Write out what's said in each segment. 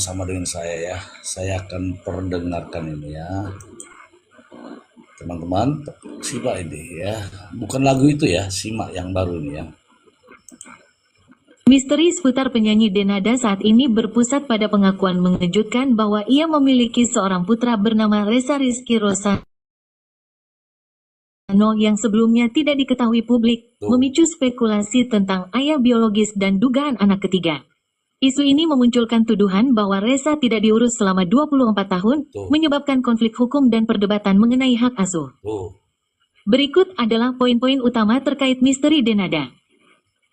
sama-sama dengan saya ya. Saya akan perdengarkan ini ya. Teman-teman, simak ini ya. Bukan lagu itu ya, simak yang baru ini ya. Misteri seputar penyanyi Denada saat ini berpusat pada pengakuan mengejutkan bahwa ia memiliki seorang putra bernama Reza Rizky Rosano yang sebelumnya tidak diketahui publik, memicu spekulasi tentang ayah biologis dan dugaan anak ketiga. Isu ini memunculkan tuduhan bahwa Reza tidak diurus selama 24 tahun, menyebabkan konflik hukum dan perdebatan mengenai hak asuh. Berikut adalah poin-poin utama terkait misteri Denada.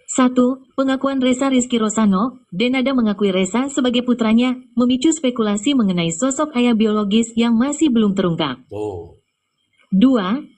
1. Pengakuan Reza Rizky Rosano. Denada mengakui Reza sebagai putranya, memicu spekulasi mengenai sosok ayah biologis yang masih belum terungkap. 2.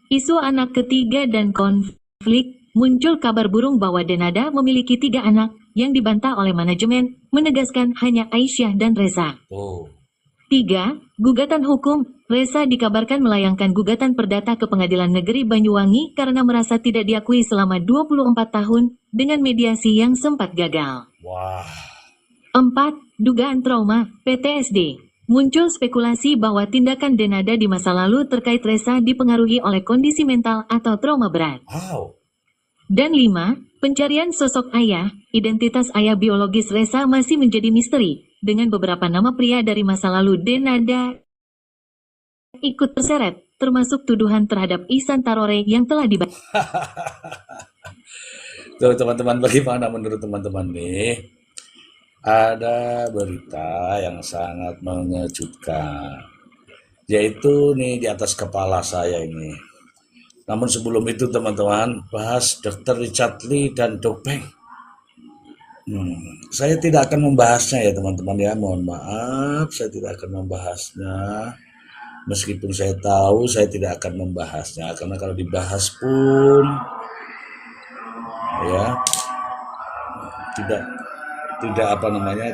Isu anak ketiga dan konflik. Muncul kabar burung bahwa Denada memiliki 3 anak, yang dibantah oleh manajemen, menegaskan hanya Aisyah dan Reza. 3. Gugatan hukum. Reza dikabarkan melayangkan gugatan perdata ke Pengadilan Negeri Banyuwangi karena merasa tidak diakui selama 24 tahun dengan mediasi yang sempat gagal. 4. Dugaan trauma, PTSD. Muncul spekulasi bahwa tindakan Denada di masa lalu terkait Reza dipengaruhi oleh kondisi mental atau trauma berat. Dan 5. Pencarian sosok ayah. Identitas ayah biologis Reza masih menjadi misteri, dengan beberapa nama pria dari masa lalu Denada ikut terseret, termasuk tuduhan terhadap Ihsan Tarore yang telah dibahas. Tuh teman-teman, bagaimana menurut teman-teman nih? Ada berita yang sangat mengejutkan, yaitu nih di atas kepala saya ini. Namun sebelum itu teman-teman, bahas Dr. Richard Lee dan Dopeng. Saya tidak akan membahasnya ya teman-teman ya, mohon maaf, saya tidak akan membahasnya. Meskipun saya tahu saya tidak akan membahasnya, karena kalau dibahas pun ya tidak apa namanya,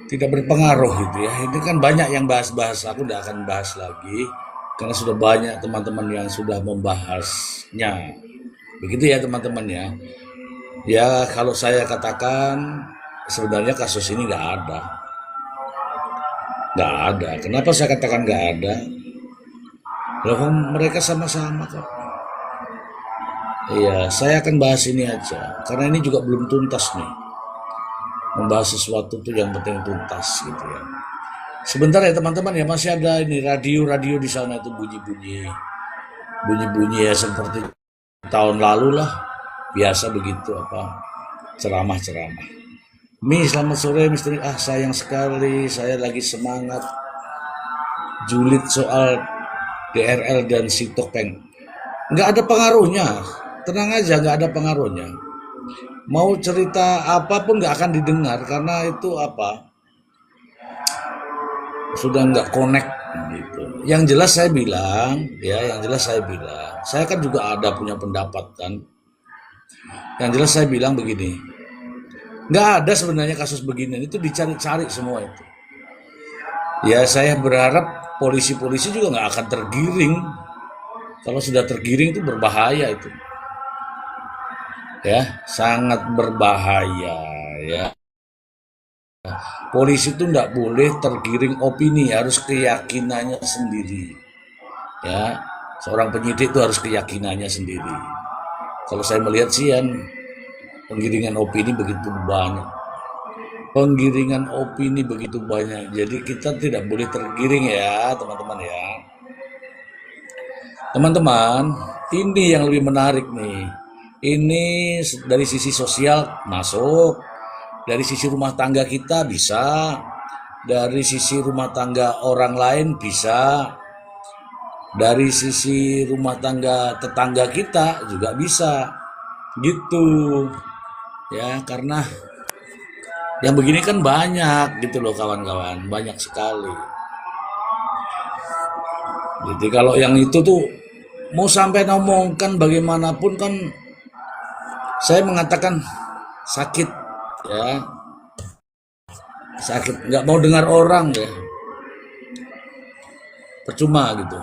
tidak berpengaruh gitu ya. Ini kan banyak yang bahas-bahas, aku tidak akan bahas lagi karena sudah banyak teman-teman yang sudah membahasnya. Begitu ya teman-teman ya. Ya kalau saya katakan sebenarnya kasus ini nggak ada. Kenapa saya katakan nggak ada? Loh, mereka sama-sama kok. Iya, saya akan bahas ini aja karena ini juga belum tuntas nih. Membahas sesuatu tuh yang penting tuntas gitu ya. Sebentar ya teman-teman ya, masih ada ini radio di sana itu bunyi ya seperti tahun lalu lah, biasa begitu apa ceramah. Mi, selamat sore misteri. Sayang sekali saya lagi semangat julid soal DRL dan si Topeng. Nggak ada pengaruhnya, tenang aja, nggak ada pengaruhnya. Mau cerita apapun nggak akan didengar karena itu apa, sudah nggak connect gitu. Yang jelas saya bilang, saya kan juga ada punya pendapat kan. Yang jelas saya bilang begini, nggak ada sebenarnya kasus begini, itu dicari-cari semua itu. Ya saya berharap polisi juga nggak akan tergiring. Kalau sudah tergiring itu berbahaya itu. Ya, sangat berbahaya ya. Polisi itu nggak boleh tergiring opini, harus keyakinannya sendiri. Ya, seorang penyidik itu harus keyakinannya sendiri. Kalau saya melihat sih penggiringan opini begitu banyak. Jadi kita tidak boleh tergiring ya teman-teman ya. Teman-teman, ini yang lebih menarik nih. Ini dari sisi sosial masuk, dari sisi rumah tangga kita bisa, dari sisi rumah tangga orang lain bisa, dari sisi rumah tangga tetangga kita juga bisa, gitu ya. Karena yang begini kan banyak gitu loh kawan-kawan, banyak sekali. Jadi kalau yang itu tuh mau sampai ngomongkan bagaimanapun kan, saya mengatakan sakit ya, sakit, nggak mau dengar orang ya, percuma gitu.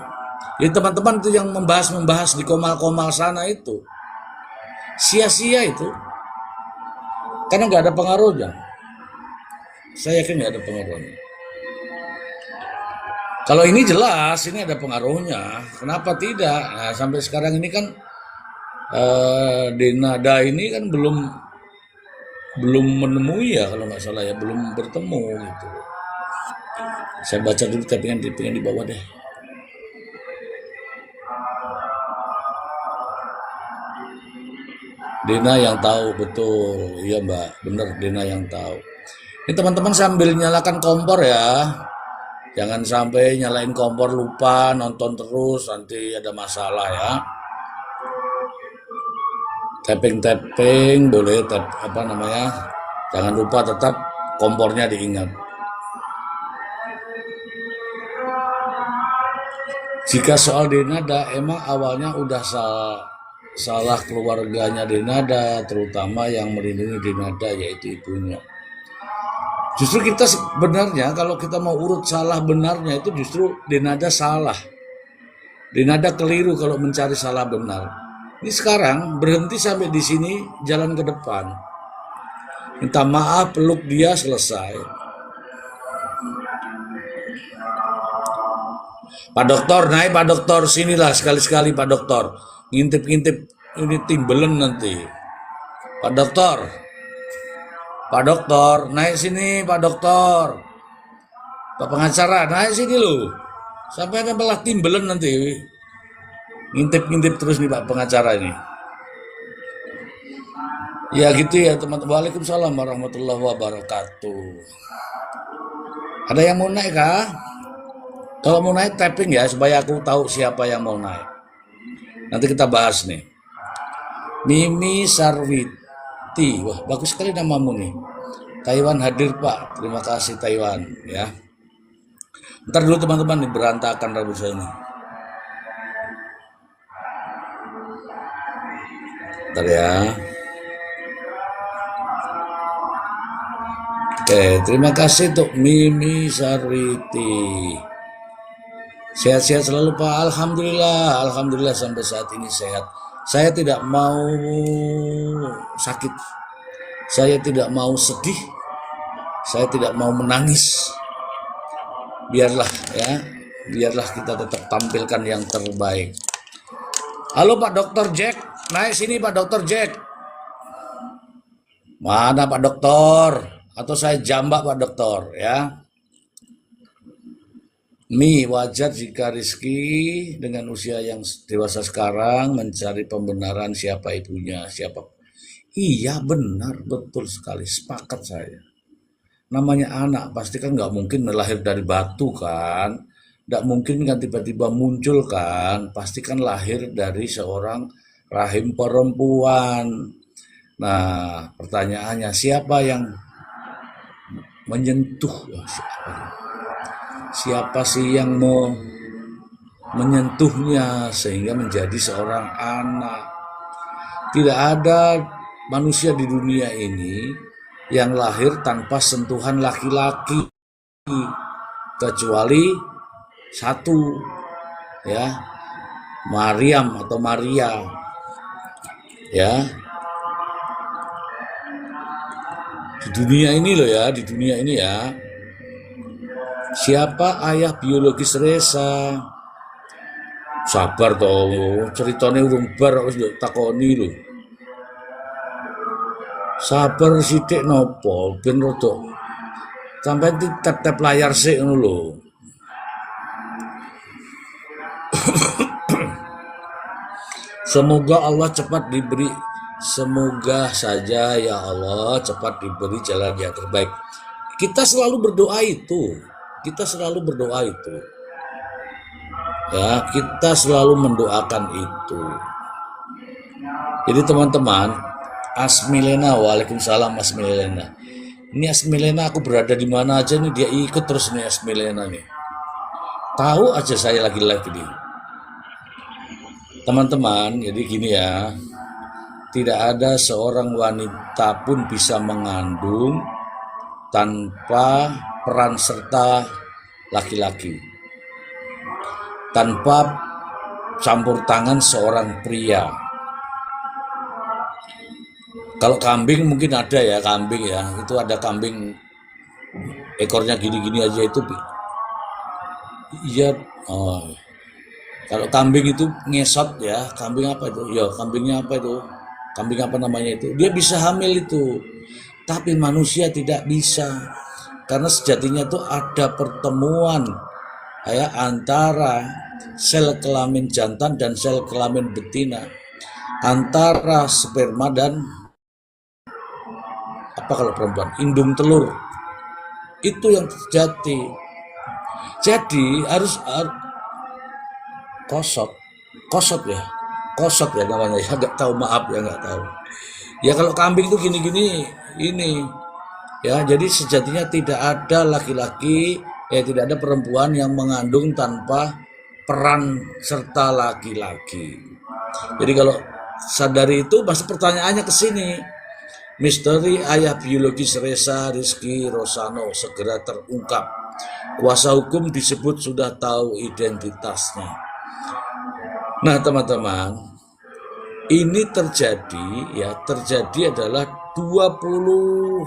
Jadi teman-teman itu yang membahas di komal-komal sana itu sia-sia itu, karena nggak ada pengaruhnya. Saya yakin nggak ada pengaruhnya. Kalau ini jelas, ini ada pengaruhnya. Kenapa tidak? Nah, sampai sekarang ini kan Denada ini kan belum menemui ya, kalau nggak salah ya, belum bertemu gitu. Saya baca dulu tappingan di bawah deh. Dena yang tahu, betul. Iya Mbak, bener Dena yang tahu. Ini teman-teman sambil nyalakan kompor ya. Jangan sampai nyalain kompor lupa, nonton terus, nanti ada masalah ya. Tapping boleh, jangan lupa tetap kompornya diingat. Jika soal Denada, emang awalnya udah salah keluarganya Denada, terutama yang melindungi Denada yaitu ibunya. Justru kita sebenarnya kalau kita mau urut salah benarnya itu justru Denada salah. Denada keliru kalau mencari salah benar. Ini sekarang berhenti sampai di sini, jalan ke depan. Minta maaf, peluk dia, selesai. Pak Dokter, naik Pak Dokter, sinilah sekali-sekali Pak Dokter. Ngintip-ngintip ini timbelen nanti. Pak Dokter, naik sini Pak Dokter. Pak pengacara, naik sini loh. Sampai ada malah timbelen nanti. Ngintip-ngintip terus nih Pak pengacara ini. Ya gitu ya teman-teman. Waalaikumsalam warahmatullahi wabarakatuh. Ada yang mau naik kah? Kalau mau naik tapping ya supaya aku tahu siapa yang mau naik. Nanti kita bahas nih. Mimi Sarwiti. Wah, bagus sekali namamu nih. Taiwan hadir Pak. Terima kasih Taiwan ya. Ntar dulu teman-teman nih, berantakan rambut saya ini. Ntar ya. Oke, terima kasih untuk Mimi Sarwiti. Sehat-sehat selalu Pak. Alhamdulillah sampai saat ini sehat. Saya tidak mau sakit. Saya tidak mau sedih. Saya tidak mau menangis. Biarlah kita tetap tampilkan yang terbaik. Halo Pak Dokter Jack, naik sini Pak Dokter Jack. Mana Pak Dokter? Atau saya jambak Pak Dokter ya. Wajar jika Rizky dengan usia yang dewasa sekarang mencari pembenaran siapa ibunya, siapa. Iya benar, betul sekali, sepakat saya. Namanya anak pasti kan nggak mungkin lahir dari batu kan, nggak mungkin kan tiba-tiba muncul kan, pasti kan lahir dari seorang rahim perempuan. Nah pertanyaannya siapa yang menyentuh? Siapa sih yang mau menyentuhnya sehingga menjadi seorang anak? Tidak ada manusia di dunia ini yang lahir tanpa sentuhan laki-laki, kecuali satu ya, Maryam atau Maria ya. Di dunia ini loh ya, di dunia ini ya. Siapa ayah biologis Resa? Sabar toh, ceritanya urung bar wis takoni lho. Sabar sithik nopo, ben rada sampai tap-tap layar sik ngono lho. Semoga saja ya Allah cepat diberi jalan yang terbaik. Kita selalu berdoa itu. Ya, kita selalu mendoakan itu. Jadi teman-teman, Asmilena, waalaikumsalam Asmilena. Ini Asmilena aku berada di mana aja nih dia ikut terus nih Asmilena nih. Tahu aja saya lagi live ini. Teman-teman, jadi gini ya. Tidak ada seorang wanita pun bisa mengandung tanpa peran serta laki-laki, tanpa campur tangan seorang pria. Kalau kambing mungkin ada ya, kambing ya, itu ada kambing ekornya gini-gini aja itu, iya. Oh, kalau kambing itu ngesot ya, kambing apa itu? Ya, kambingnya apa itu? Kambing apa namanya itu? Dia bisa hamil itu. Tapi manusia tidak bisa. Karena sejatinya itu ada pertemuan ya antara sel kelamin jantan dan sel kelamin betina. Antara sperma dan apa kalau perempuan? Indung telur. Itu yang terjadi. Jadi harus kosot ya namanya ya, nggak tahu, maaf ya, nggak tahu ya. Kalau kambing itu gini-gini ini ya, jadi sejatinya tidak ada laki-laki tidak ada perempuan yang mengandung tanpa peran serta laki-laki. Jadi kalau sadari itu, masih pertanyaannya ke sini. Misteri ayah biologis Ressa Rizky Rosano segera terungkap. Kuasa hukum disebut sudah tahu identitasnya. Nah teman-teman, ini terjadi adalah 20,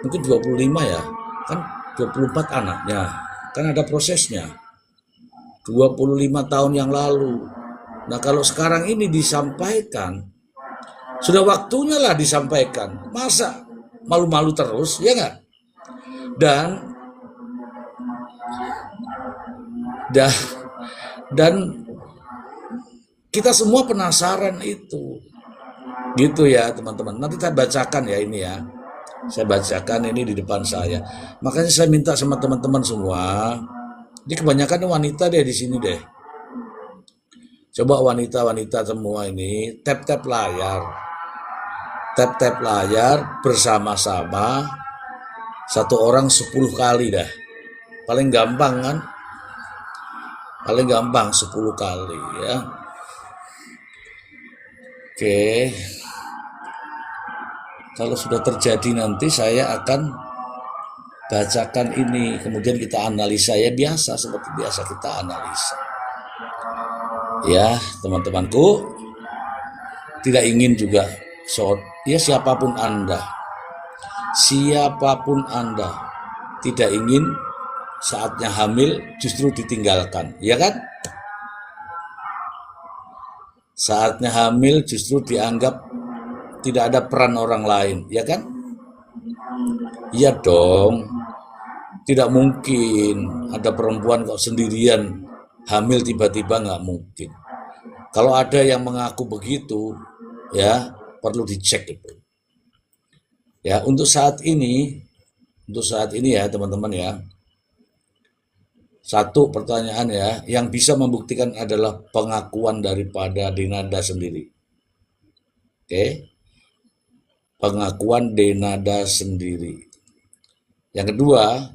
mungkin 25 ya, kan 24 anaknya, kan ada prosesnya, 25 tahun yang lalu. Nah kalau sekarang ini disampaikan, sudah waktunya lah disampaikan, masa malu-malu terus, ya nggak? Dan kita semua penasaran itu, gitu ya teman-teman. Nanti saya bacakan ya ini ya, saya bacakan ini di depan saya. Makanya saya minta sama teman-teman semua, ini kebanyakan wanita deh di sini deh. Coba wanita-wanita semua ini tap-tap layar bersama-sama, satu orang 10 kali dah. Paling gampang kan? Paling gampang 10 kali ya. Oke, kalau sudah terjadi nanti saya akan bacakan ini, kemudian kita analisa ya, biasa seperti biasa kita analisa. Ya teman-temanku, tidak ingin juga ya siapapun Anda tidak ingin saatnya hamil justru ditinggalkan, ya kan? Saatnya hamil justru dianggap tidak ada peran orang lain, ya kan? Iya dong, tidak mungkin ada perempuan kok sendirian hamil tiba-tiba, nggak mungkin. Kalau ada yang mengaku begitu, ya perlu dicek itu. Ya untuk saat ini ya teman-teman ya. Satu pertanyaan ya, yang bisa membuktikan adalah pengakuan daripada Denada sendiri. Oke. Pengakuan Denada sendiri. Yang kedua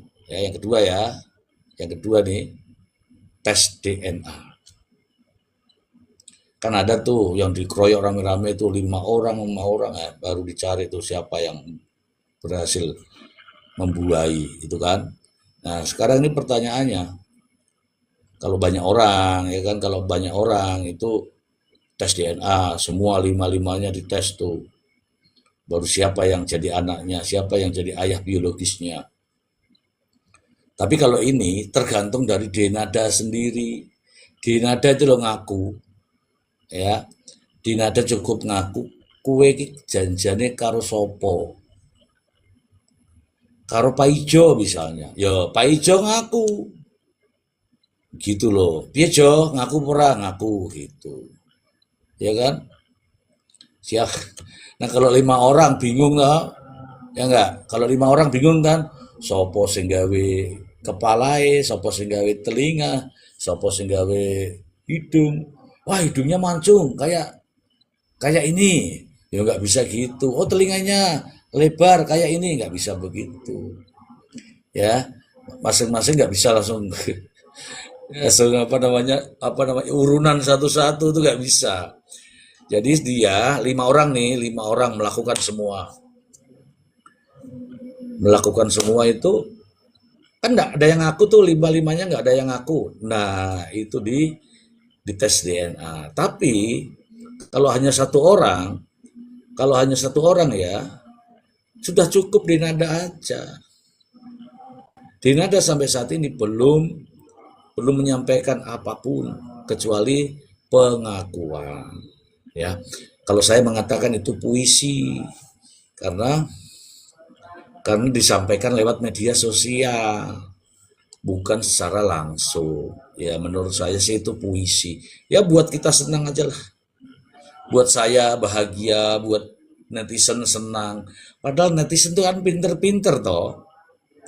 nih, tes DNA. Kan ada tuh yang dikeroyok rame-rame itu 5 orang ya, baru dicari tuh siapa yang berhasil membuai itu kan. Nah, sekarang ini pertanyaannya, kalau banyak orang ya kan, kalau banyak orang itu tes DNA, semua 5-5-nya dites tuh. Baru siapa yang jadi anaknya, siapa yang jadi ayah biologisnya. Tapi kalau ini tergantung dari Denada sendiri. Denada itu lo ngaku ya. Denada cukup ngaku kue janjane karo sopo. Karo Pak Ijo misalnya. Ya Pak Ijo ngaku. Gitu loh. Piye Jo, ngaku ora ngaku gitu. Ya kan? Siap. Nah kalau 5 orang bingung lah, ya enggak? Kalau 5 orang bingung kan, sopo sing gawe kepalae, sopo sing gawe telinga, sopo sing gawe hidung. Wah hidungnya mancung kayak ini. Ya enggak bisa gitu. Oh telinganya lebar kayak ini, enggak bisa begitu. Ya, masing-masing enggak bisa langsung urunan satu-satu itu nggak bisa. Jadi dia 5 orang melakukan semua itu kan nggak ada yang ngaku tuh, 5-5-nya nggak ada yang ngaku. Nah itu di tes DNA. Tapi kalau hanya satu orang ya sudah cukup Denada aja. Denada sampai saat ini belum menyampaikan apapun kecuali pengakuan. Ya, kalau saya mengatakan itu puisi karena disampaikan lewat media sosial, bukan secara langsung. Ya, menurut saya sih itu puisi. Ya, buat kita senang aja lah. Buat saya bahagia, buat netizen senang. Padahal netizen itu kan pinter-pinter toh.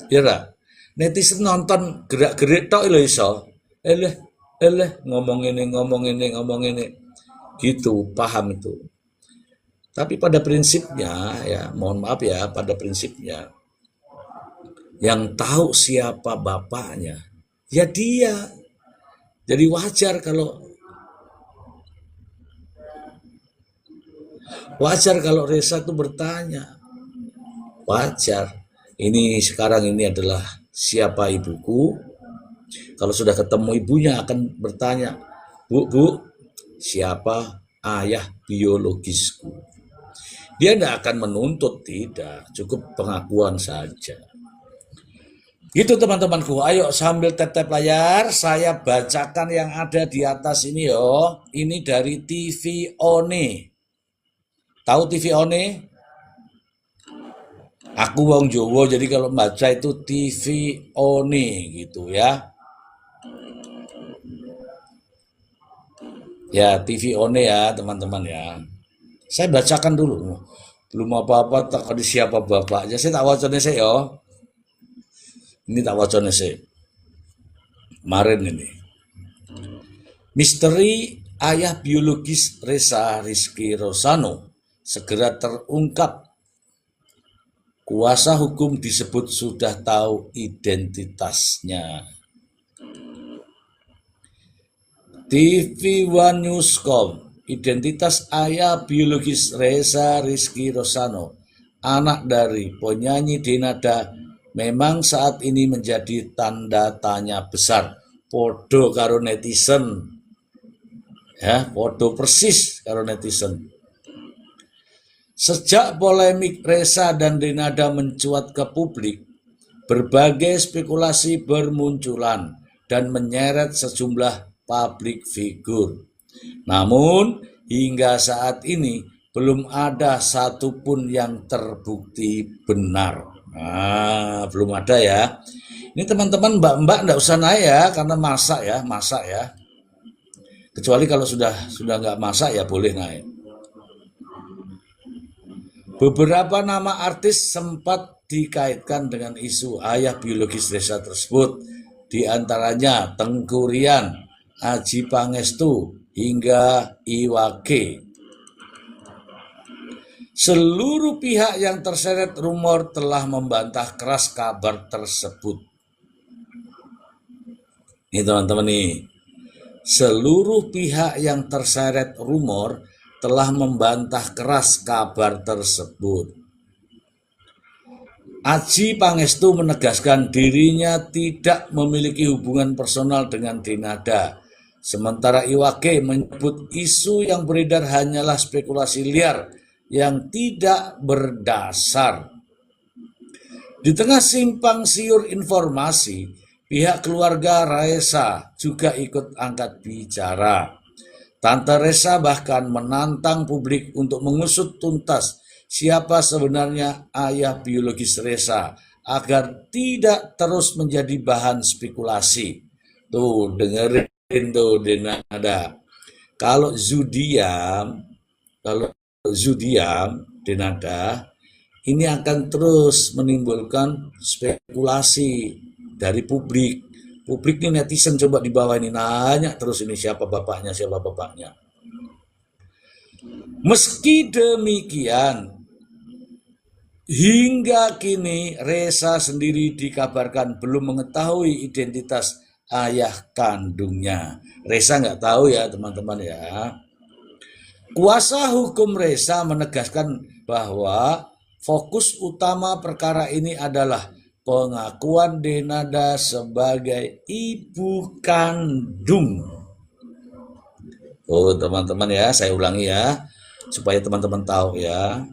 Ya lah. Netizen nonton gerak-gerik tok lho iso. Ngomong ini. Gitu, paham itu. Tapi pada prinsipnya ya, mohon maaf ya, pada prinsipnya yang tahu siapa bapaknya ya dia. Jadi wajar kalau Reza itu bertanya. Wajar. Ini sekarang ini adalah siapa ibuku. Kalau sudah ketemu ibunya akan bertanya, Bu, siapa ayah biologisku? Dia tidak akan menuntut, tidak. Cukup pengakuan saja. Gitu teman-temanku, ayo sambil tap-tap layar, saya bacakan yang ada di atas ini yo. Ini dari TV One. Tahu TV One? Aku wong Jowo, jadi kalau baca itu TV One gitu ya. Ya, TV One ya teman-teman ya. Saya bacakan dulu. Belum apa-apa, tak ada siapa bapaknya. Saya tak wacana saya yo. Ini tak wacana saya. Kemarin ini. Misteri ayah biologis Reza Rizky Rosano segera terungkap. Kuasa hukum disebut sudah tahu identitasnya. TV One Newscom, identitas ayah biologis Reza Rizky Rosano, anak dari penyanyi Denada, memang saat ini menjadi tanda tanya besar. Podo karo netizen, ya, podo persis karo netizen. Sejak polemik Reza dan Denada mencuat ke publik, berbagai spekulasi bermunculan dan menyeret sejumlah publik figur. Namun, hingga saat ini belum ada satupun yang terbukti benar. Nah, belum ada ya. Ini teman-teman mbak-mbak enggak usah naik ya, karena masak ya. Kecuali kalau sudah nggak masak ya boleh naik. Beberapa nama artis sempat dikaitkan dengan isu ayah biologis Reza tersebut, di antaranya Tengku Ryan, Adjie Pangestu, hingga Iwa K. Seluruh pihak yang terseret rumor telah membantah keras kabar tersebut. Ini teman-teman nih, seluruh pihak yang terseret rumor telah membantah keras kabar tersebut. Adjie Pangestu menegaskan dirinya tidak memiliki hubungan personal dengan Denada. Sementara Iwa K menyebut isu yang beredar hanyalah spekulasi liar yang tidak berdasar. Di tengah simpang siur informasi, pihak keluarga Reza juga ikut angkat bicara. Tante Reza bahkan menantang publik untuk mengusut tuntas siapa sebenarnya ayah biologis Reza agar tidak terus menjadi bahan spekulasi. Tuh, dengerin tuh Denada. Kalau Zudiam Denada, ini akan terus menimbulkan spekulasi dari publik. Publik ini netizen coba di bawah ini nanya terus ini siapa bapaknya. Meski demikian, hingga kini Reza sendiri dikabarkan belum mengetahui identitas ayah kandungnya. Reza nggak tahu ya teman-teman ya. Kuasa hukum Reza menegaskan bahwa fokus utama perkara ini adalah pengakuan Denada sebagai ibu kandung. Oh teman-teman ya, saya ulangi ya, supaya teman-teman tahu ya.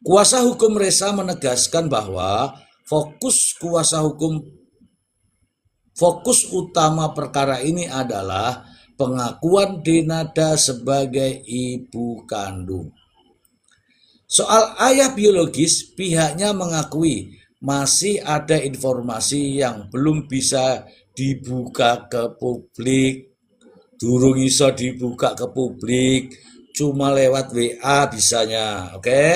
Kuasa hukum Reza menegaskan bahwa Fokus utama perkara ini adalah pengakuan Denada sebagai ibu kandung. Soal ayah biologis, pihaknya mengakui masih ada informasi yang belum bisa dibuka ke publik. Durung iso dibuka ke publik, cuma lewat WA bisanya, oke?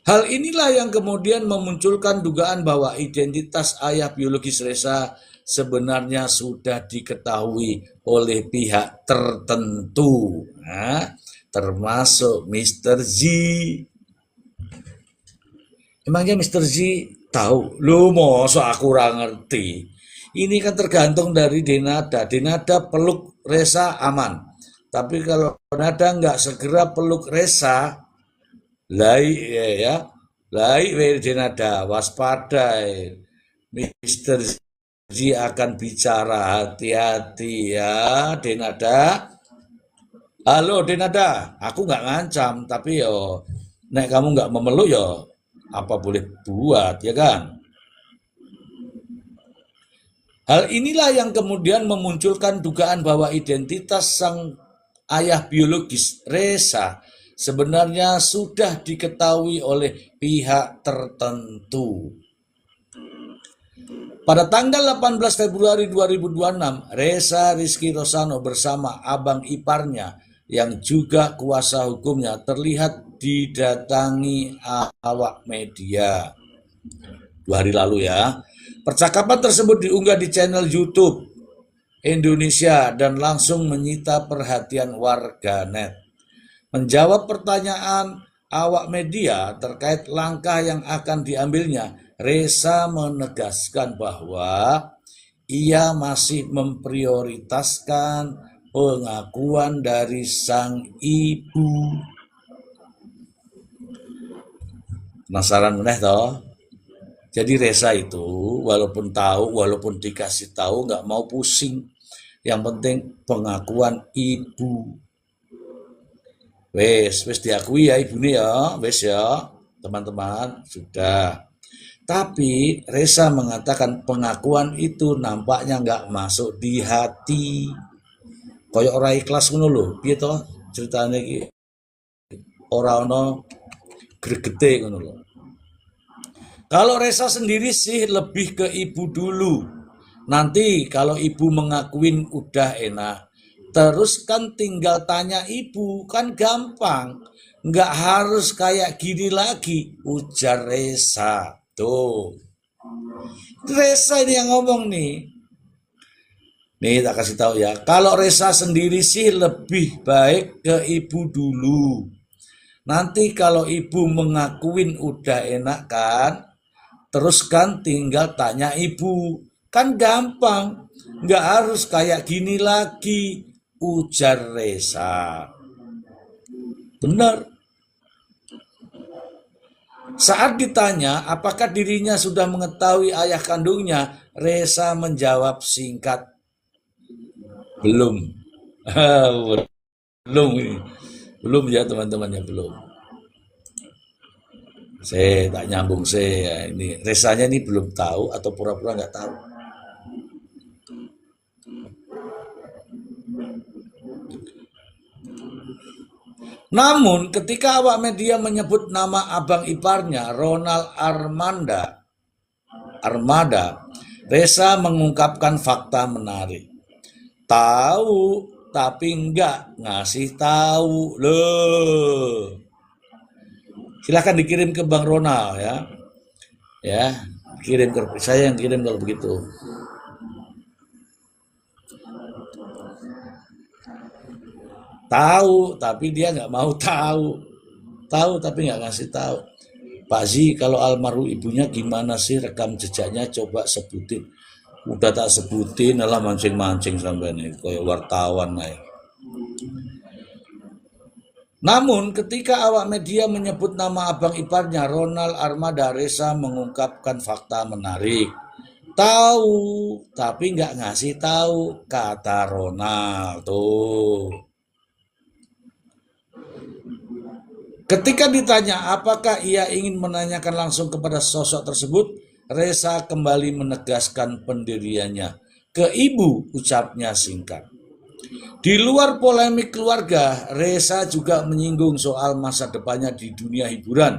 Hal inilah yang kemudian memunculkan dugaan bahwa identitas ayah biologis Resa sebenarnya sudah diketahui oleh pihak tertentu, termasuk Mr. Z. Emangnya Mr. Z tahu? Lu masa aku kurang ngerti. Ini kan tergantung dari Denada. Denada peluk Resa aman. Tapi kalau Denada nggak segera peluk Resa, lai Denada waspada. Mr. Z akan bicara, hati-hati ya Denada. Halo Denada, aku nggak ngancam, tapi yo nek kamu nggak memeluk yo apa boleh buat, ya kan? Hal inilah yang kemudian memunculkan dugaan bahwa identitas sang ayah biologis Resa sebenarnya sudah diketahui oleh pihak tertentu. Pada tanggal 18 Februari 2026, Resa Rizky Rosano bersama abang iparnya yang juga kuasa hukumnya terlihat didatangi awak media. 2 hari lalu ya. Percakapan tersebut diunggah di channel YouTube Indonesia dan langsung menyita perhatian warganet. Menjawab pertanyaan awak media terkait langkah yang akan diambilnya, Resa menegaskan bahwa ia masih memprioritaskan pengakuan dari sang ibu. Penasaran meneh toh? Jadi Resa itu walaupun tahu, walaupun dikasih tahu nggak mau pusing. Yang penting pengakuan ibu. Wes diakui ya ibunya ya, wes ya teman-teman sudah. Tapi Resa mengatakan pengakuan itu nampaknya nggak masuk di hati. Koyok ora ikhlas ngono lho, piye to ceritane iki? Ora ono gregete ngono lho. Kalau Resa sendiri sih lebih ke ibu dulu. Nanti kalau ibu mengakuin udah enak. Terus kan tinggal tanya ibu, kan gampang. Nggak harus kayak gini lagi, ujar Resa. Tuh. Resa ini yang ngomong nih. Nih tak kasih tahu ya. Kalau Resa sendiri sih lebih baik ke ibu dulu. Nanti kalau ibu mengakuin udah enak kan, terus kan tinggal tanya ibu. Kan gampang. Nggak harus kayak gini lagi, ujar Resa. Benar. Saat ditanya apakah dirinya sudah mengetahui ayah kandungnya, Resa menjawab singkat, belum. Belum ini. Belum ya teman-temannya, belum. Saya tak nyambung saya ini. Resanya ini belum tahu atau pura-pura nggak tahu. Namun ketika awak media menyebut nama abang iparnya Ronald Armada, Resa mengungkapkan fakta menarik. Tahu tapi nggak ngasih tahu loh. Silahkan dikirim ke Bang Ronald ya. Ya, kirim ke saya, yang kirim kalau begitu. Tahu tapi dia nggak mau tahu. Tahu tapi nggak ngasih tahu. Pak Zi, kalau almarhum ibunya gimana sih, rekam jejaknya coba sebutin. Udah tak sebutin, malah mancing-mancing sampai nih kayak wartawan naik. Namun ketika awak media menyebut nama abang iparnya Ronald Armada, Resa mengungkapkan fakta menarik. Tahu tapi nggak ngasih tahu, kata Ronald tuh. Ketika ditanya apakah ia ingin menanyakan langsung kepada sosok tersebut, Reza kembali menegaskan pendiriannya. Ke ibu, ucapnya singkat. Di luar polemik keluarga, Reza juga menyinggung soal masa depannya di dunia hiburan.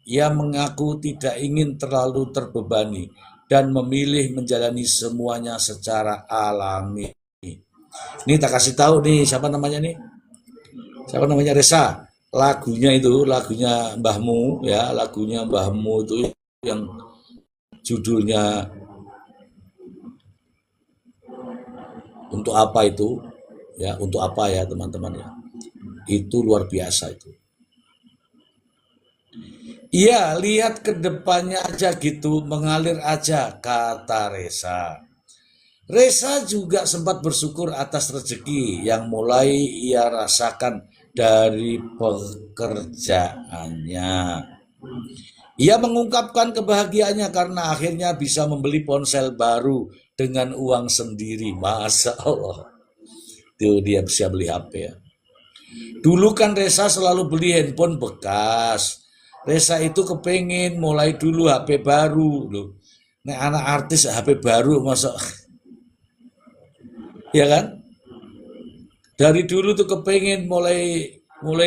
Ia mengaku tidak ingin terlalu terbebani dan memilih menjalani semuanya secara alami. Ini tak kasih tahu nih, siapa namanya nih? Siapa namanya? Reza. Lagunya itu, lagunya Mbahmu ya, lagunya Mbahmu itu yang judulnya untuk apa itu? Ya, untuk apa ya teman-teman ya? Itu luar biasa itu. Iya, lihat ke depannya aja gitu, mengalir aja, kata Reza. Reza juga sempat bersyukur atas rezeki yang mulai ia rasakan dari pekerjaannya. Ia mengungkapkan kebahagiaannya karena akhirnya bisa membeli ponsel baru dengan uang sendiri. Masya Allah. Tuh dia bisa beli HP ya. Dulu kan Reza selalu beli handphone bekas. Reza itu kepengen mulai dulu HP baru loh. Nek anak artis HP baru masa ya kan? Dari dulu tuh kepengen mulai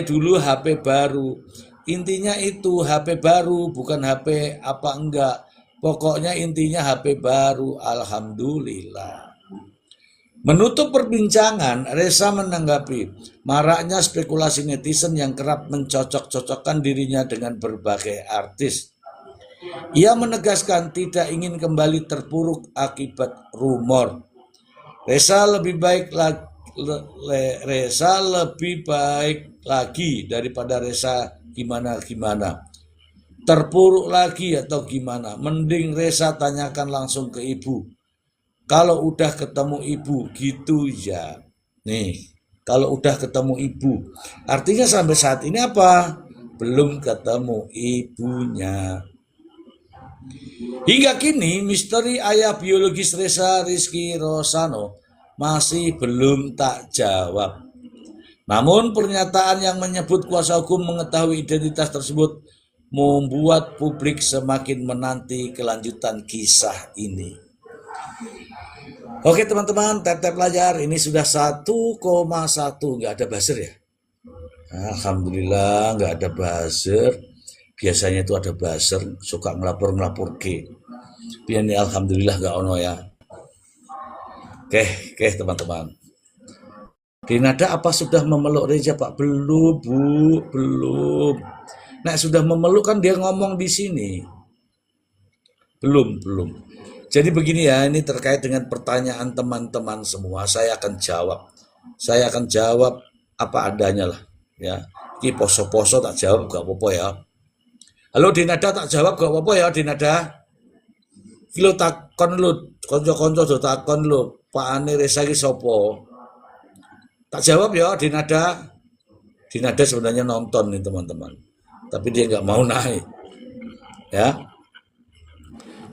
dulu HP baru. Intinya itu HP baru, bukan HP apa enggak. Pokoknya intinya HP baru. Alhamdulillah. Menutup perbincangan, Reza menanggapi maraknya spekulasi netizen yang kerap mencocok-cocokkan dirinya dengan berbagai artis. Ia menegaskan tidak ingin kembali terpuruk akibat rumor. Reza lebih baik lagi daripada Reza gimana. Terpuruk lagi atau gimana? Mending Reza tanyakan langsung ke ibu. Kalau udah ketemu ibu gitu ya. Nih, kalau udah ketemu ibu. Artinya sampai saat ini apa? Belum ketemu ibunya. Hingga kini misteri ayah biologis Reza Rizky Rosano masih belum tak jawab. Namun pernyataan yang menyebut kuasa hukum mengetahui identitas tersebut membuat publik semakin menanti kelanjutan kisah ini. Oke teman-teman, tap-tap pelajar, ini sudah 1,1, nggak ada buzzer ya? Alhamdulillah nggak ada buzzer. Biasanya itu ada buzzer, suka ngelapor ke. Biar ini alhamdulillah nggak ono ya. Oke teman-teman. Dinada apa sudah memeluk Reza Pak? Belum Bu, belum. Nah sudah memeluk kan dia ngomong di sini. Belum. Jadi begini ya, ini terkait dengan pertanyaan teman-teman semua, saya akan jawab apa adanya lah ya. Ini poso-poso tak jawab gak apa-apa ya. Halo Dinada tak jawab gak apa-apa ya Dinada. Kilo takon lu, konco-konco do takon lu, Pak Ane Reza ki sopo? Tak jawab ya Dinada. Dinada sebenarnya nonton nih teman-teman. Tapi dia nggak mau naik. Ya.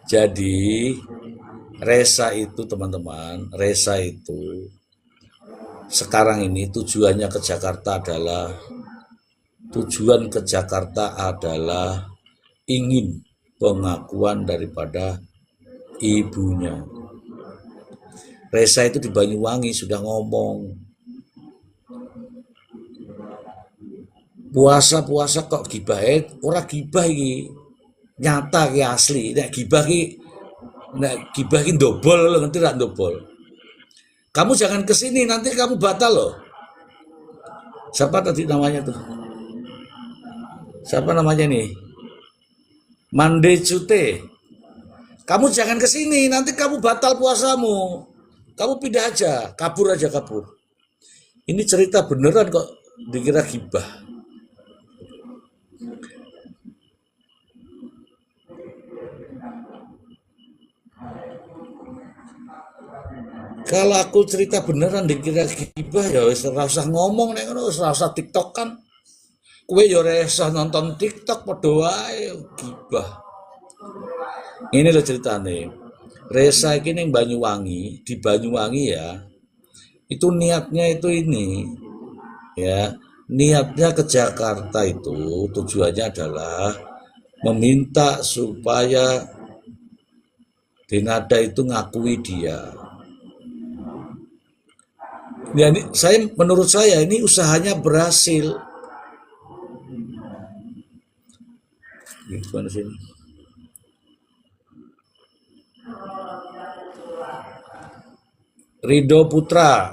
Jadi Reza itu teman-teman, Reza itu sekarang ini tujuan ke Jakarta adalah ingin pengakuan daripada ibunya. Reza itu di Banyuwangi sudah ngomong, puasa kok gibah, ora gibah iki. Nyata ki asli, nek gibah ki ndobol lo, ngerti ra ndobol. Kamu jangan kesini, nanti kamu batal loh. Siapa tadi namanya tuh? Siapa namanya nih? Mande Cute. Kamu jangan kesini, nanti kamu batal puasamu. Kamu pindah aja, kabur. Ini cerita beneran kok dikira gibah. Kalau aku cerita beneran dikira gibah ya wis ora usah ngomong nek ngono, ora usah TikTok kan. Kowe ya ora usah nonton TikTok padha wae gibah. Ini loh ceritane. Reza iki ning Banyuwangi, di Banyuwangi ya. Itu niatnya itu ini. Ya, niatnya ke Jakarta itu tujuannya adalah meminta supaya Denada itu ngakui dia. Ya, menurut saya ini usahanya berhasil. Gimana sini? Ridho Putra,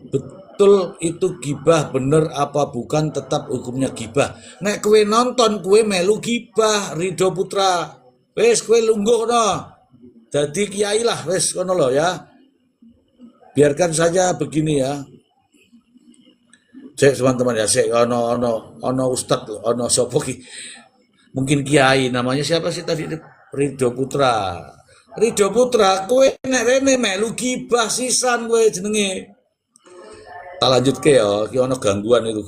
betul itu gibah bener apa bukan tetap hukumnya gibah. Nek kue nonton kue melu gibah Ridho Putra. Wes kue lungguh no. Jadi kiai lah wes kono lo ya. Biarkan saja begini ya. Cek teman-teman ya, cek ono ustad ono sopo mungkin kiai namanya siapa sih tadi? Ridho Putra. Ridho Putra, kowe nek rene melu gibah sisan kowe jenenge. Tak lanjut ke ya, ki ono gangguan itu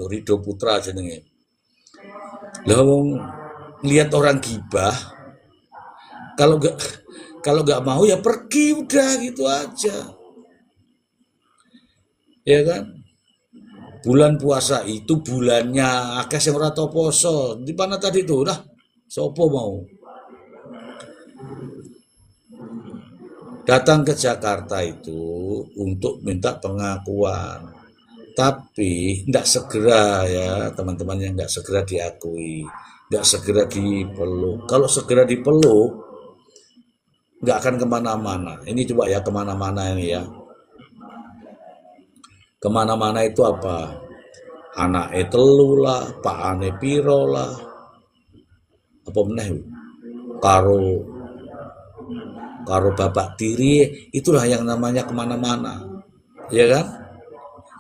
Ridho Putra jenenge. Lah wong lihat orang gibah kalau gak mau ya pergi udah gitu aja. Ya kan? Bulan puasa itu bulannya akeh sing ora tau poso. Di mana tadi tuh? Udah sopo mau datang ke Jakarta itu untuk minta pengakuan, tapi tidak segera ya teman-teman, yang tidak segera diakui, tidak segera dipeluk. Kalau segera dipeluk nggak akan kemana-mana. Ini coba ya kemana-mana ini ya, kemana-mana itu apa? Anak telu lah, pak ane piro lah, apa meneh karo bapak tiri, itulah yang namanya kemana-mana, ya kan?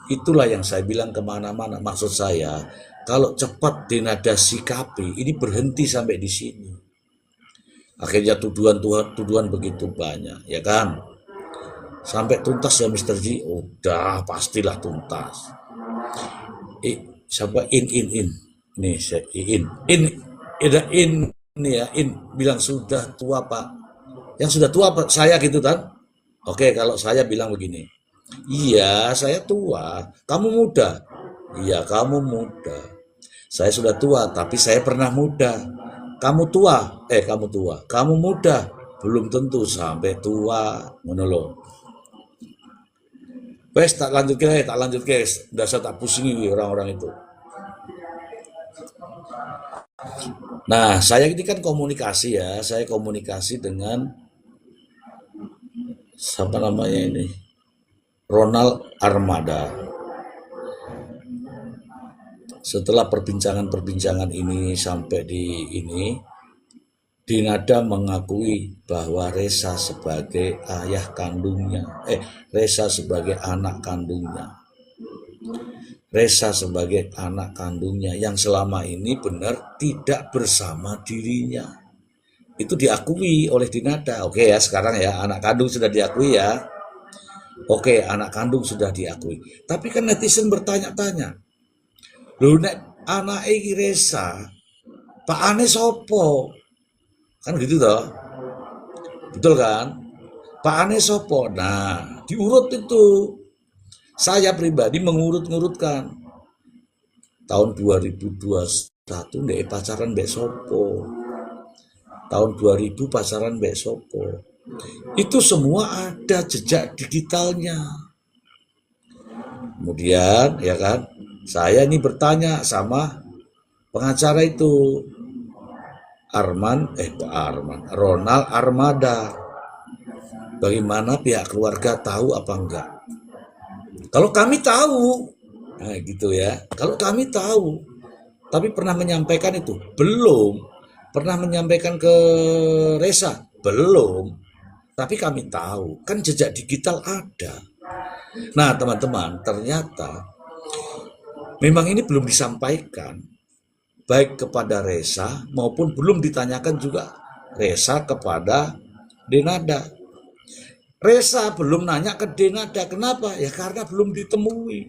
Itulah yang saya bilang kemana-mana. Maksud saya, kalau cepat Denada sikapi, ini berhenti sampai di sini. Akhirnya tuduhan begitu banyak, ya kan? Sampai tuntas ya Mr. G, udah pastilah tuntas. Siapa in nih saya in ya, bilang sudah tua Pak. Yang sudah tua saya gitu kan? Oke, kalau saya bilang begini, iya saya tua, kamu muda. Iya kamu muda. Saya sudah tua, tapi saya pernah muda. Kamu tua, kamu muda, belum tentu sampai tua. Monolog. Wes tak lanjut guys. Dasar tak pusingi orang-orang itu. Nah, saya ini kan komunikasi ya, saya komunikasi dengan siapa namanya ini, Ronald Armada. Setelah perbincangan ini sampai di ini, Denada mengakui bahwa Resa sebagai ayah kandungnya, Resa sebagai anak kandungnya. Resa sebagai anak kandungnya yang selama ini benar tidak bersama dirinya. Itu diakui oleh Denada. Oke ya, sekarang ya anak kandung sudah diakui ya. Oke, anak kandung sudah diakui. Tapi kan netizen bertanya-tanya, loh nek anak iki Resa, Pak Ane sopo? Kan gitu toh. Betul kan? Pak Ane sopo? Nah, diurut itu. Saya pribadi mengurut-ngurutkan. Tahun 2021 nek pacaran mbek sopo? Tahun 2000 pacaran mbek sopo? Itu semua ada jejak digitalnya. Kemudian ya kan, saya ini bertanya sama pengacara itu, Ronald Armada, bagaimana pihak keluarga tahu apa enggak? Kalau kami tahu, nah gitu ya, kalau kami tahu, tapi pernah menyampaikan itu? Belum. Pernah menyampaikan ke Resa? Belum. Tapi kami tahu, kan jejak digital ada. Nah teman-teman, ternyata memang ini belum disampaikan, baik kepada Resa maupun belum ditanyakan juga Resa kepada Denada. Resa belum nanya ke Denada, kenapa? Ya karena belum ditemui.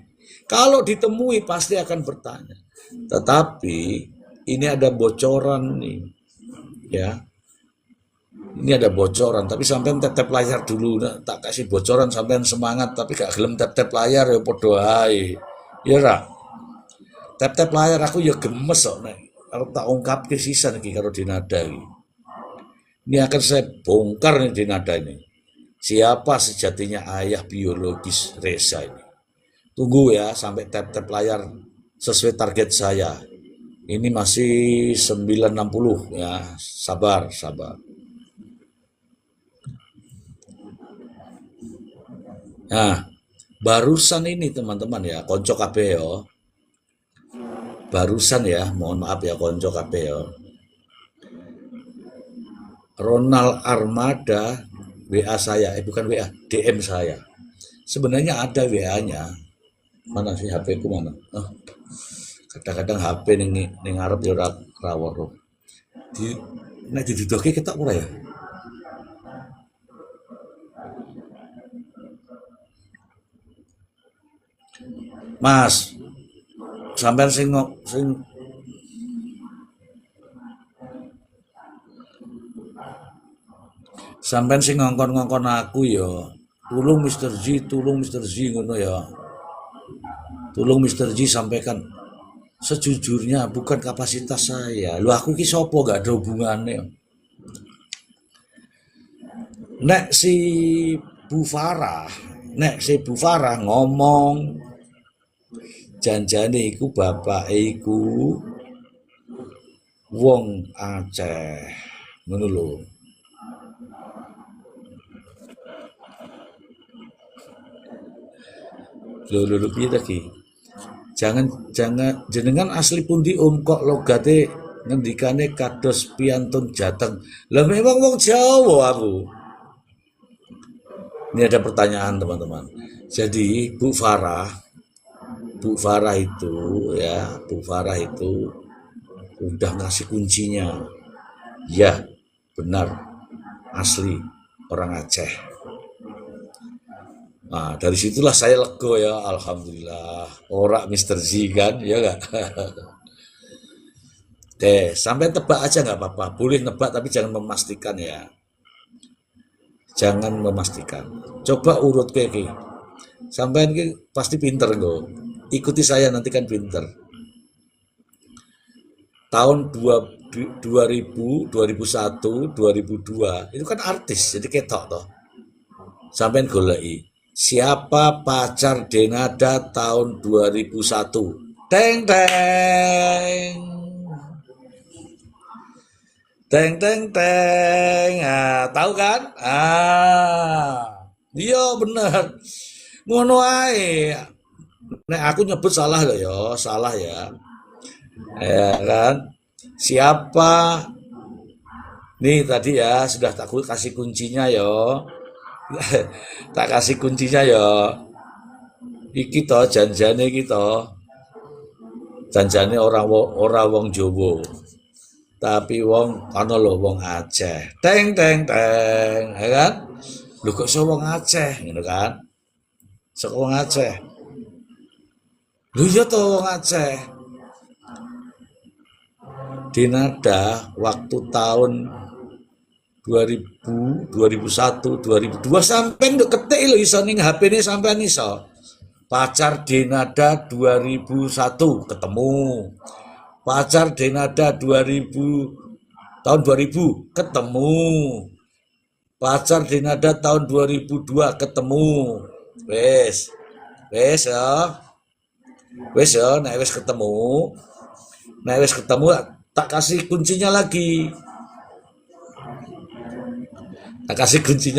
Kalau ditemui pasti akan bertanya. Tetapi ini ada bocoran nih, ya. Ini ada bocoran, tapi sampean tap layar dulu, nah, tak kasih bocoran sampean semangat, tapi gak gelem tap layar ya podo ae. Ya ra. Tap-tap layar aku ya gemes kok nek arep tak ungkapke sisan iki karo Dinada iki. Ini akan saya bongkar nih Dinada ini. Siapa sejatinya ayah biologis Reza ini? Tunggu ya sampai tap-tap layar sesuai target saya. Ini masih 960 ya. Sabar, sabar. Nah, barusan ini teman-teman ya, konco kabeh yo. Barusan ya, mohon maaf ya konco kabeh yo. Ronald Armada WA saya, bukan WA, DM saya. Sebenarnya ada WA-nya. Mana sih HP ku mana? Oh, kadang-kadang HP ning ngarep ya ora weruh. Nek diduduhke ketok ora ya? Mas, sampean sing sampean sing ngongkon-ngongkon aku ya. Tolong Mr. Z ngono ya. Tolong Mr. Z sampaikan sejujurnya bukan kapasitas saya. Lu aku ki sapa gak ada hubungannya. Nek si Bu Farah ngomong janjane iku bapak iku wong Aceh. Ngono lho. Lho piye ta ki? Jangan jenengan asli pundi kok logate ngendikane kados piantun Jateng. Lah memang wong Jawa aku. Ini ada pertanyaan teman-teman. Jadi Bu Farah itu udah ngasih kuncinya. Ya, benar. Asli orang Aceh. Nah, dari situlah saya lego ya, alhamdulillah. Ora Mr. Z kan, ya enggak? Sampai tebak aja nggak apa-apa. Boleh nebak tapi jangan memastikan ya. Jangan memastikan. Coba urut kayak sampean ki pasti pinter kok. Ikuti saya nanti kan pinter. Tahun 2000, 2001, 2002 itu kan artis jadi ketok toh. Sampean goleki. Siapa pacar Denada tahun 2001? Teng teng. Teng teng teng. Ah, tahu kan? Iya bener. Ngono ae. Nek aku nyebut salah loh ya, salah ya. Ya kan? Siapa? Nih tadi ya sudah tak kasih kuncinya yo. Tak kasih kuncinya yo. Iki to janjane iki to. Janjane orang wong Jawa. Tapi wong ana lho wong Aceh. Teng teng teng, ya kan? Lho kok iso wong Aceh ngono kan? Sok wong Aceh. Lho iya to wong Aceh. Dinada waktu tahun 2000, 2001, 2002 sampai nduk ketik lho iso ning HP-ne sampean iso. Pacar Dinada 2001 ketemu. Pacar Denada 2000 tahun 2000 ketemu. Pacar Denada tahun 2002 ketemu. Wes ya. Nek wes ketemu. Tak kasih kuncinya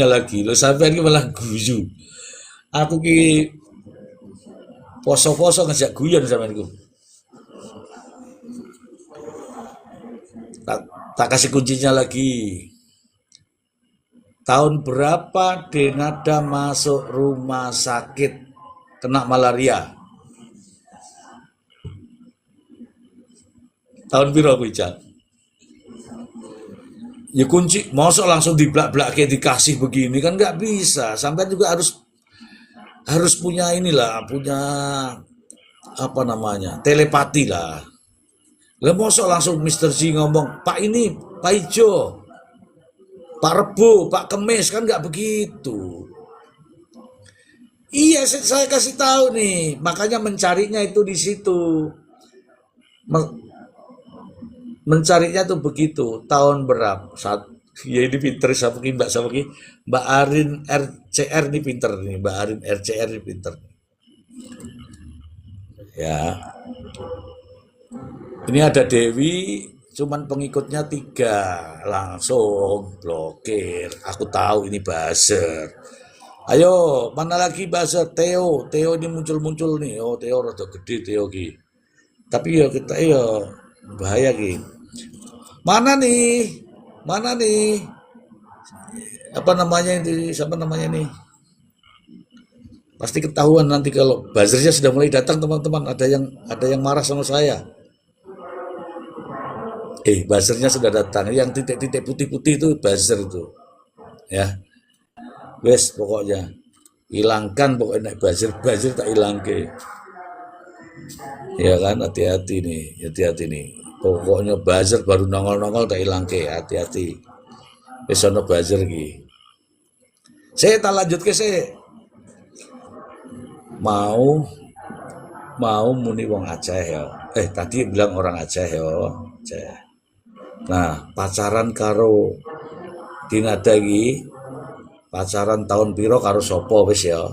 lagi. Lo sampai ini malah guyu. Aku ki poso-poso ngejak guyon sampean iku. Tak kasih kuncinya lagi. Tahun berapa Denada masuk rumah sakit kena malaria? Tahun piro kuwi, Cak? Ya kunci, mosok langsung diblak-blak kayak dikasih begini kan nggak bisa. Sampai juga harus punya inilah, punya apa namanya, telepati lah. Lah mosok langsung Mr. Z ngomong, Pak ini, Pak Ijo, Pak Rebo, Pak Kemis, kan nggak begitu. Iya, saya kasih tahu nih, makanya mencarinya itu di situ. mencarinya tuh begitu. Tahun berapa? Ya ini pinter Mbak Arin RCR ini pinter nih, Mbak Arin RCR ini pinter. Ya, ini ada Dewi, cuman pengikutnya 3, langsung blokir. Aku tahu ini buzzer. Ayo, mana lagi buzzer? Theo ini muncul nih. Oh, Theo rada gede Theo ki. Tapi ya kita bahaya ki. Mana nih? Apa namanya ini? Siapa namanya nih? Pasti ketahuan nanti kalau buzzernya sudah mulai datang, teman-teman. Ada yang marah sama saya. Buzzernya sudah datang. Yang titik-titik putih-putih itu buzzer itu. Ya. Wes pokoknya hilangkan pokoknya buzzer tak hilangke. Ya kan, hati-hati nih. Pokoknya buzzer baru nongol tak hilangke, hati-hati. Wes ono buzzer ki. Saya tak lanjut ke saya. Mau muni wong Aceh ya. Tadi bilang orang Aceh ya. Aceh. Nah, pacaran karo Dinada iki pacaran tahun piro karo sopo wis ya.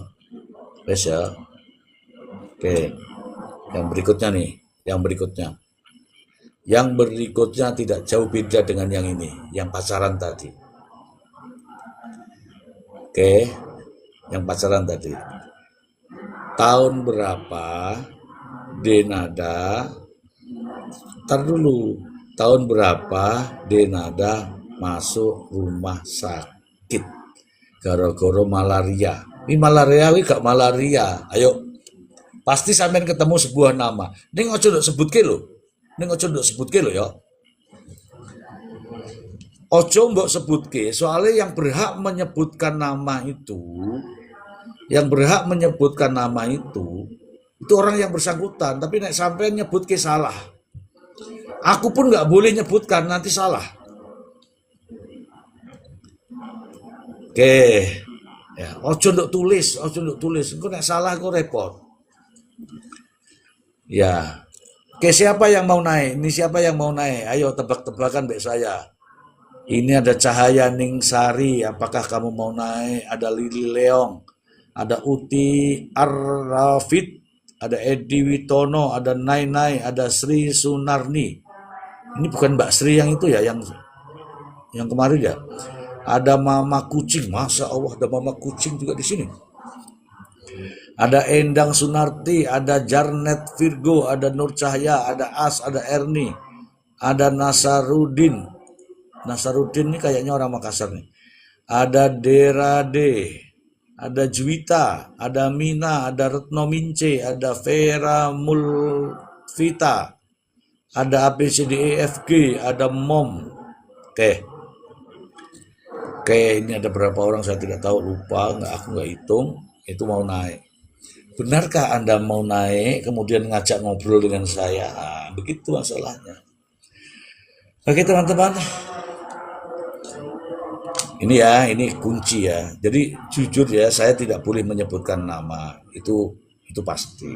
Oke. Yang berikutnya tidak jauh beda dengan yang ini, yang pacaran tadi. Oke. Yang pacaran tadi. Tahun berapa Denada, tahun berapa Denada masuk rumah sakit gara-gara malaria. Ini malaria gak malaria. Ayo, pasti sampean ketemu sebuah nama. Ning ojo nduk sebutke lho ya. Ojo mbok sebutke, soalnya yang berhak menyebutkan nama itu orang yang bersangkutan. Tapi nek sampean nyebutke salah, aku pun nggak boleh nyebutkan, nanti salah. Oke, ya, ojo nduk tulis. Engko nek salah aku repot. Ya, oke, siapa yang mau naik? Ayo tebak-tebakan mbek saya. Ini ada Cahaya Ningsari, apakah kamu mau naik? Ada Lili Leong, ada Uti Arrafid, ada Edi Witono, ada Nai, ada Sri Sunarni. Ini bukan Mbak Sri yang itu ya, yang kemarin ya. Ada Mama Kucing, Masya Allah, ada Mama Kucing juga di sini. Ada Endang Sunarti, ada Jarnet Virgo, ada Nur Cahya, ada As, ada Erni, ada Nasarudin. Nasarudin ini kayaknya orang Makassar nih. Ada Derade, ada Juwita, ada Mina, ada Retno Mince, ada Vera Mulvita, ada ABCDEFG, ada Mom. Oke, ini ada berapa orang saya tidak tahu, lupa, aku nggak hitung. Itu mau naik. Benarkah Anda mau naik kemudian ngajak ngobrol dengan saya? Nah, begitu masalahnya. Oke teman-teman, ini kunci ya. Jadi jujur ya, saya tidak boleh menyebutkan nama, itu pasti.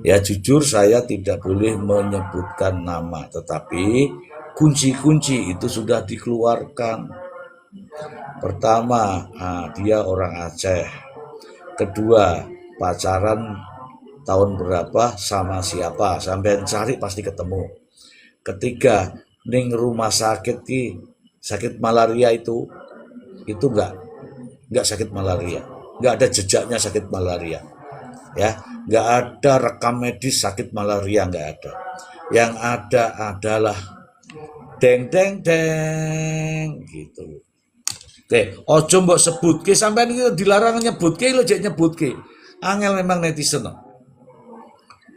Ya jujur saya tidak boleh menyebutkan nama, tetapi kunci-kunci itu sudah dikeluarkan. Pertama, dia orang Aceh. Kedua, pacaran tahun berapa sama siapa, sampai cari pasti ketemu. Ketiga, ning rumah sakit sakit malaria itu enggak sakit malaria, enggak ada jejaknya sakit malaria, ya, enggak ada rekam medis sakit malaria, enggak ada. Yang ada adalah deng gitu. Oke, ojo mbok sebutke, sampean iki dilarang nyebutke lho, jek nyebutke. Angel memang netizen.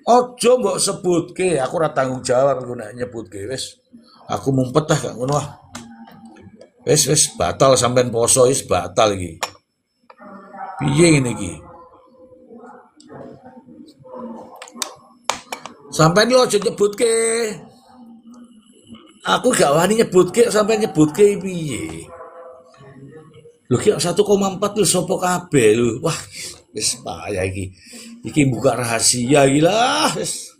Ojo mbok sebutke, aku ora tanggung jawab aku nek nyebutke, wis. Aku mumpet dah gak ngono ah. Wis batal sampean poso, wis batal iki. Piye ngene iki? Sampean yo aja nyebutke. Aku gak wani nyebutke, sampean nyebutke piye? Lho ki 1,4 lho sapa kabeh lho. Wah, wis payah iki. Iki buka rahasia iki lah, wis.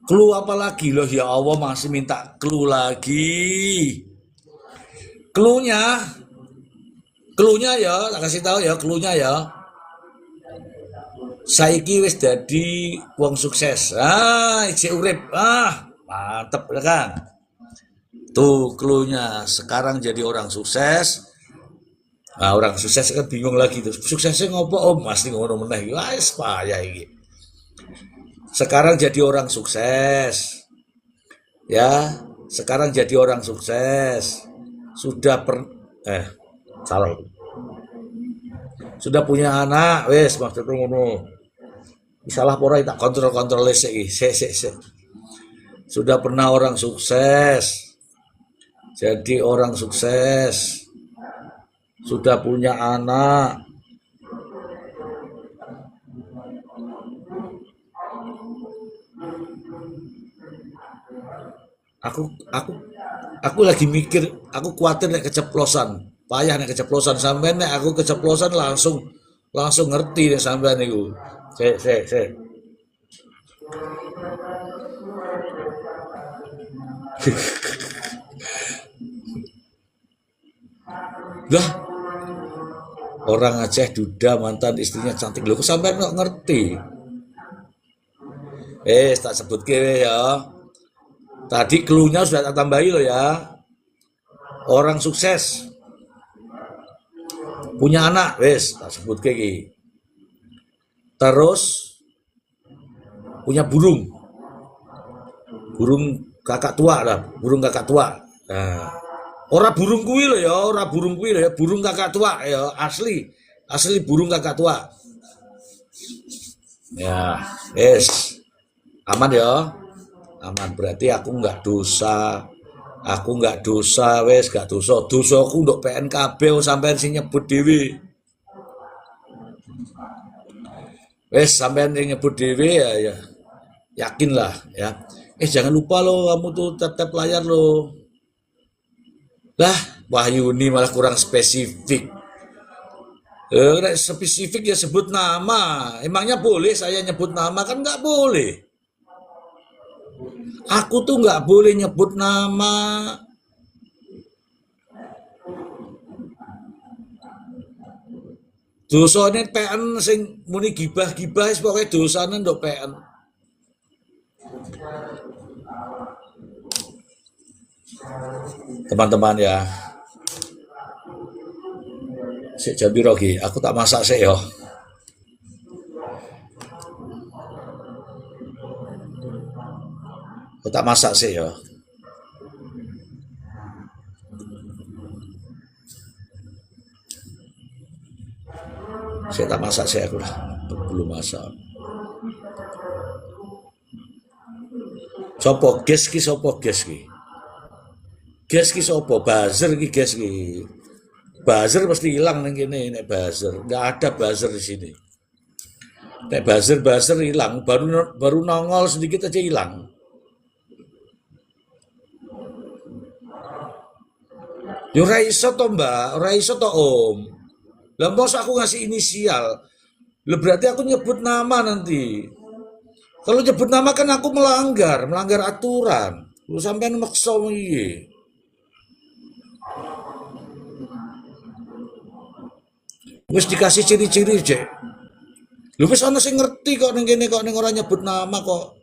Clue apa lagi loh, ya Allah, masih minta clue lagi. Cluenya ya, tak kasih tahu ya, cluenya ya. Saiki wis dadi wong sukses. Isih urip. Mantep ya kan? Tuh cluenya, sekarang jadi orang sukses. Nah, orang sukses kan bingung lagi tuh. Suksesnya ngopo om? Pasti ngono meneh. Wis payah iki. Sekarang jadi orang sukses. Ya, sekarang jadi orang sukses. Salah. Sudah punya anak, wis maksudnya ngono. Salah pora tak kontrol sik. Sudah pernah orang sukses. Jadi orang sukses. Sudah punya anak. Aku lagi mikir, aku khawatir nek keceplosan. Payah nek keceplosan, sampean nek aku keceplosan langsung ngerti nek sampean niku. Sik. Lah, orang Aceh duda mantan istrinya cantik. Lho, kok sampean kok ngerti? Tak sebut ya. Tadi cluenya sudah tak tambahi loh ya. Orang sukses. Punya anak, wes tak sebut iki. Terus punya burung. Burung kakak tua lah, burung kakak tua. Nah, ora burung kuwi loh ya, burung kakak tua ya, asli burung kakak tua. Ya, wes. Aman ya. Aman, berarti aku nggak dosa, wes gak dosaku nduk PNKB sampean sing nyebut dhewe, wes sampean sing nyebut dhewe ya yakin lah ya. Jangan lupa lo, kamu tuh tetap layar lo. Lah, Wahyuni malah kurang spesifik. Spesifik ya sebut nama. Emangnya boleh saya nyebut nama? Kan nggak boleh. Aku tuh nggak boleh nyebut nama. Dosane PN sing muni gibah-gibah wis pokoke dosane nduk PN. Teman-teman ya. Sik jam piro iki? Aku tak masak sik ya. Tak masak sih ya. Saya tak masak sih aku lah. Belum masak. Sopo ges ki? Ges ki sopo? Buzzer ki ges ki. Buzzer pasti hilang ning kene nek buzzer. Enggak ada buzzer di sini. Nek buzzer hilang, baru nongol sedikit aja hilang. Yo ora iso to, Mbak, ora iso to, Om. Lah bos aku ngasih inisial. Lah berarti aku nyebut nama nanti. Kalau nyebut nama kan aku melanggar aturan. Lu sampean maksa piye? Wis dikasih ciri-ciri, Cek. Lu wis ana sing ngerti kok ning kene kok ning ora nyebut nama kok.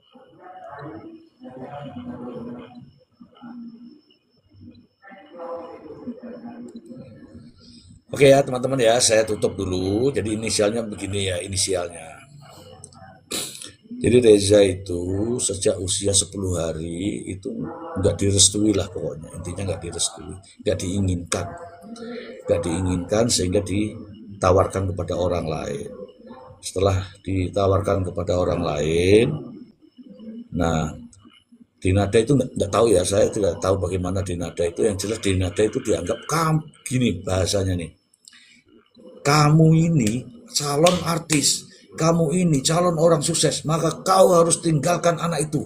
Oke ya teman-teman ya, saya tutup dulu. Jadi inisialnya begini ya, inisialnya. Jadi Reza itu sejak usia 10 hari itu nggak direstui lah pokoknya. Intinya nggak direstui, nggak diinginkan sehingga ditawarkan kepada orang lain. Setelah ditawarkan kepada orang lain, nah Dinada itu nggak tahu ya, saya tidak tahu bagaimana Dinada itu. Yang jelas Dinada itu dianggap gini bahasanya nih. Kamu ini calon artis, kamu ini calon orang sukses, maka kau harus tinggalkan anak itu.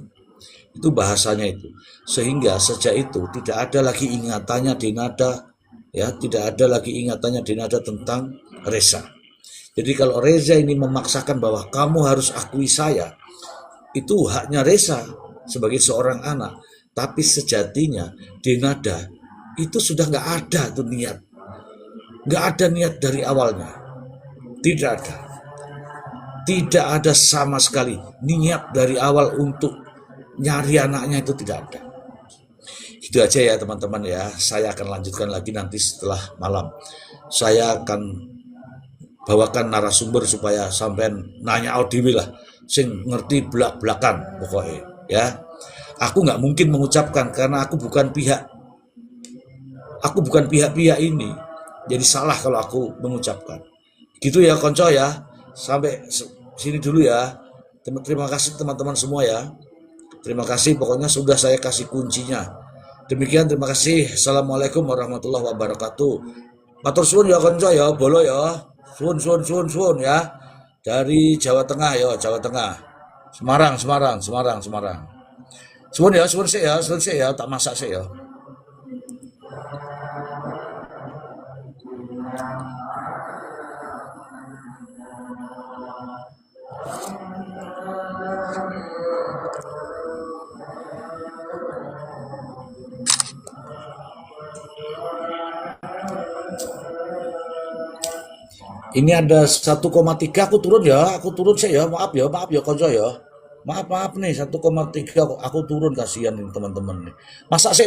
Itu bahasanya itu. Sehingga sejak itu tidak ada lagi ingatannya Dinada, ya, tidak ada lagi ingatannya Dinada tentang Reza. Jadi kalau Reza ini memaksakan bahwa kamu harus akui saya, itu haknya Reza sebagai seorang anak. Tapi sejatinya di nada itu sudah nggak ada tuh niat. Nggak ada niat dari awalnya. Tidak ada. Tidak ada sama sekali niat dari awal untuk nyari anaknya, itu tidak ada. Itu aja ya teman-teman ya. Saya akan lanjutkan lagi nanti setelah malam. Saya akan bawakan narasumber supaya sampean nanya audiwi lah, sing ngerti belak-belakan pokoknya ya. Aku nggak mungkin mengucapkan karena aku bukan pihak-pihak ini. Jadi salah kalau aku mengucapkan. Gitu ya konco ya. Sampai sini dulu ya. Terima kasih teman-teman semua ya. Terima kasih, pokoknya sudah saya kasih kuncinya. Demikian, terima kasih. Assalamualaikum warahmatullahi wabarakatuh. Matur suwun ya konco ya, bolo ya. Suwun ya. Dari Jawa Tengah ya, Jawa Tengah. Semarang. Suwun ya, tak masak sih ya. Ini ada 1,3 aku turun sih ya, maaf ya konco ya. Maaf nih 1,3 aku turun, kasihan nih teman-teman nih. Masak sih.